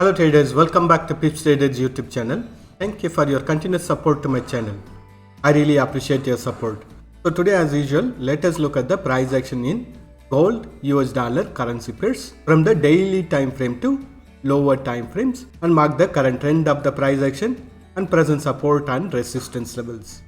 Hello traders, welcome back to PipsTraders YouTube channel. Thank you for your continuous support to my channel. I really appreciate your support. So today as usual, let us look at the price action in gold, US dollar, currency pairs from the daily time frame to lower time frames and mark the current trend of the price action and present support and resistance levels.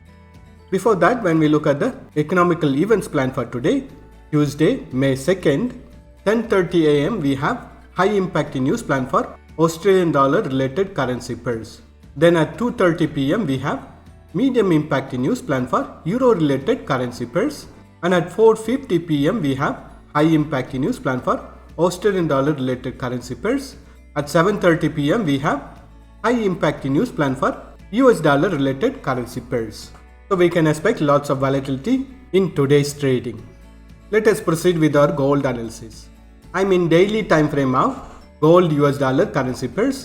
Before that, when we look at the economical events plan for today, Tuesday, May 2nd, 10:30 am, we have high impact news plan for Australian dollar related currency pairs. Then at 2:30 pm, we have medium impact news plan for euro related currency pairs. And at 4:50 pm, we have high impact news plan for Australian dollar related currency pairs. At 7:30 pm, we have high impact news plan for US dollar related currency pairs. So we can expect lots of volatility in today's trading. Let us proceed with our gold analysis. I'm in daily time frame of gold US dollar currency pairs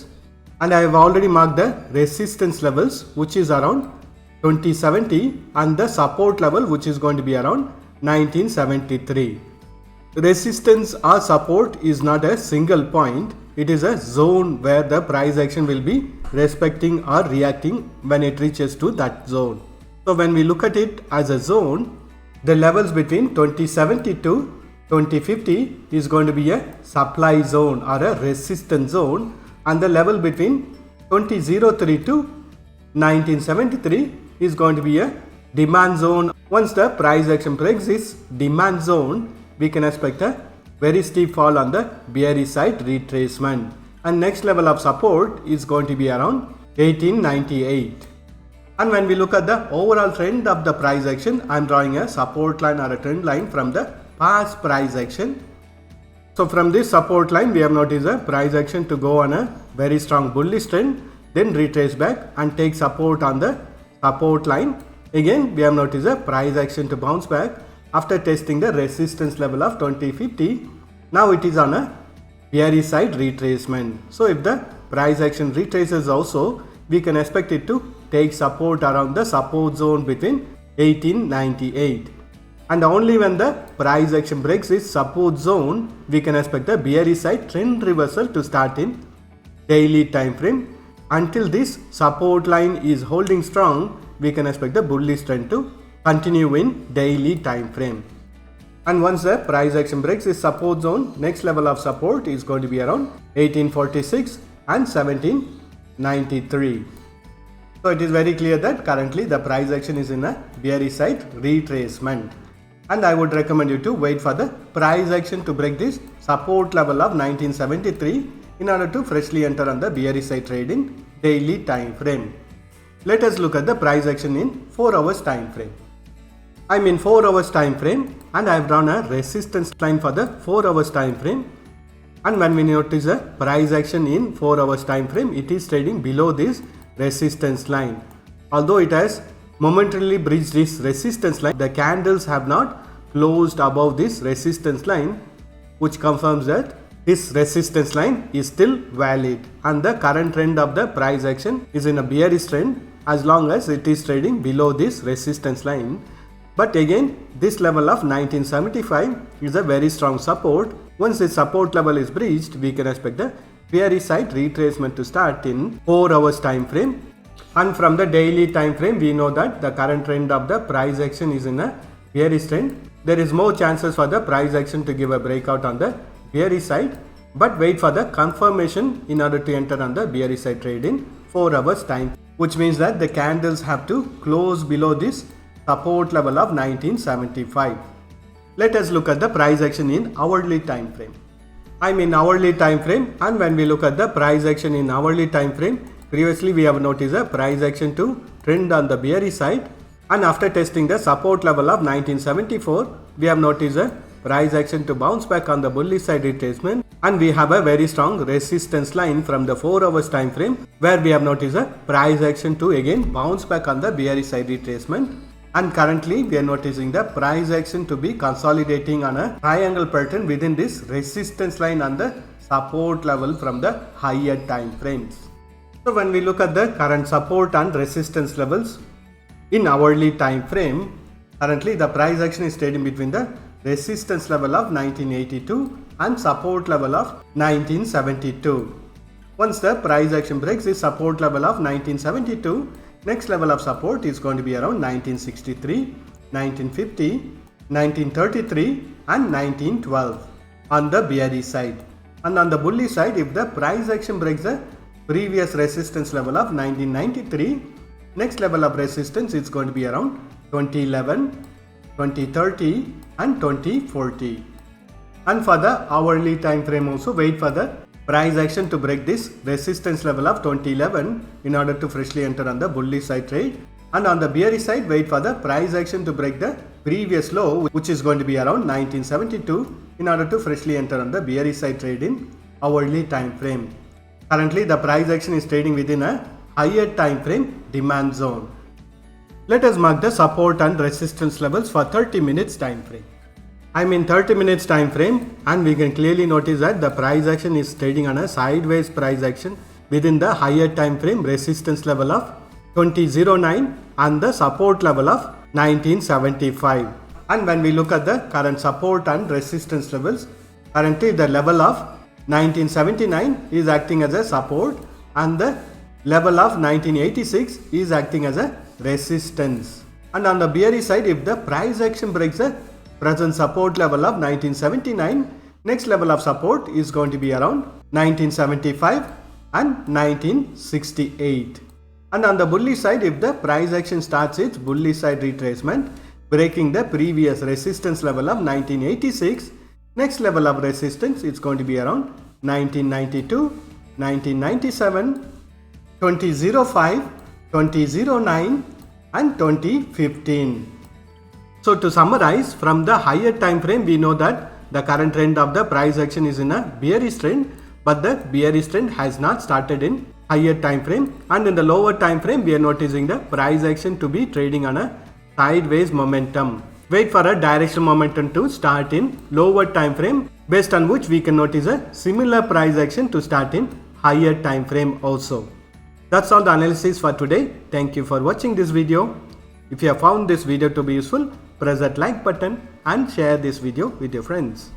and I have already marked the resistance levels which is around 2070 and the support level which is going to be around 1973. Resistance or support is not a single point, it is a zone where the price action will be respecting or reacting when it reaches to that zone. So when we look at it as a zone, the levels between 2070 to 2050 is going to be a supply zone or a resistance zone, and the level between 2003 to 1973 is going to be a demand zone. Once the price action breaks this demand zone, we can expect a very steep fall on the bearish side retracement, and next level of support is going to be around 1898. And when we look at the overall trend of the price action, I am drawing a support line or a trend line from the past price action. So from this support line, we have noticed a price action to go on a very strong bullish trend, then retrace back and take support on the support line. Again, we have noticed a price action to bounce back after testing the resistance level of 2050. Now it is on a bearish side retracement. So if the price action retraces also, we can expect it to take support around the support zone between 1898. And only when the price action breaks this support zone, we can expect the bearish side trend reversal to start in daily time frame. Until this support line is holding strong, we can expect the bullish trend to continue in daily time frame. And once the price action breaks this support zone, next level of support is going to be around 1846 and 1793. So it is very clear that currently the price action is in a bearish side retracement, and I would recommend you to wait for the price action to break this support level of 1973 in order to freshly enter on the bearish side trade in daily time frame. Let us look at the price action in 4 hours time frame. I'm in 4 hours time frame and I have drawn a resistance line for the 4 hours time frame. And when we notice a price action in 4 hours time frame, it is trading below this resistance line. Although it has momentarily breached this resistance line, the candles have not closed above this resistance line, which confirms that this resistance line is still valid and the current trend of the price action is in a bearish trend as long as it is trading below this resistance line. But again, this level of 1975 is a very strong support. Once this support level is breached, we can expect the bearish side retracement to start in 4 hours time frame. And from the daily time frame, we know that the current trend of the price action is in a bearish trend. There is more chances for the price action to give a breakout on the bearish side, but wait for the confirmation in order to enter on the bearish side trade in 4 hours time, which means that the candles have to close below this support level of 1975. Let us look at the price action in hourly time frame. I'm in hourly time frame, and when we look at the price action in hourly time frame, previously we have noticed a price action to trend on the bearish side, and after testing the support level of 1974, we have noticed a price action to bounce back on the bullish side retracement, and we have a very strong resistance line from the 4 hours time frame where we have noticed a price action to again bounce back on the bearish side retracement. And currently we are noticing the price action to be consolidating on a triangle pattern within this resistance line on the support level from the higher time frames. So when we look at the current support and resistance levels in hourly time frame, currently the price action is trading between the resistance level of 1982 and support level of 1972. Once the price action breaks the support level of 1972, next level of support is going to be around 1963, 1950, 1933 and 1912 on the bearish side. And on the bullish side, if the price action breaks the previous resistance level of 1993, next level of resistance is going to be around 2011, 2030 and 2040. And for the hourly time frame also, wait for the price action to break this resistance level of 2011 in order to freshly enter on the bullish side trade. And on the bearish side, wait for the price action to break the previous low, which is going to be around 1972 in order to freshly enter on the bearish side trade in hourly time frame. Currently the price action is trading within a higher time frame demand zone. Let us mark the support and resistance levels for 30 minutes time frame. I'm in 30 minutes time frame and we can clearly notice that the price action is trading on a sideways price action within the higher time frame resistance level of 2009 and the support level of 1975. And when we look at the current support and resistance levels, currently the level of 1979 is acting as a support and the level of 1986 is acting as a resistance. And on the bearish side, if the price action breaks the present support level of 1979, next level of support is going to be around 1975 and 1968. And on the bullish side, if the price action starts its bullish side retracement, breaking the previous resistance level of 1986, next level of resistance is going to be around 1992, 1997, 2005, 2009 and 2015. So to summarize, from the higher time frame, we know that the current trend of the price action is in a bearish trend, but the bearish trend has not started in higher time frame, and in the lower time frame we are noticing the price action to be trading on a sideways momentum. Wait for a directional momentum to start in lower time frame, based on which we can notice a similar price action to start in higher time frame also. That's all the analysis for today. Thank you for watching this video. If you have found this video to be useful, press that like button and share this video with your friends.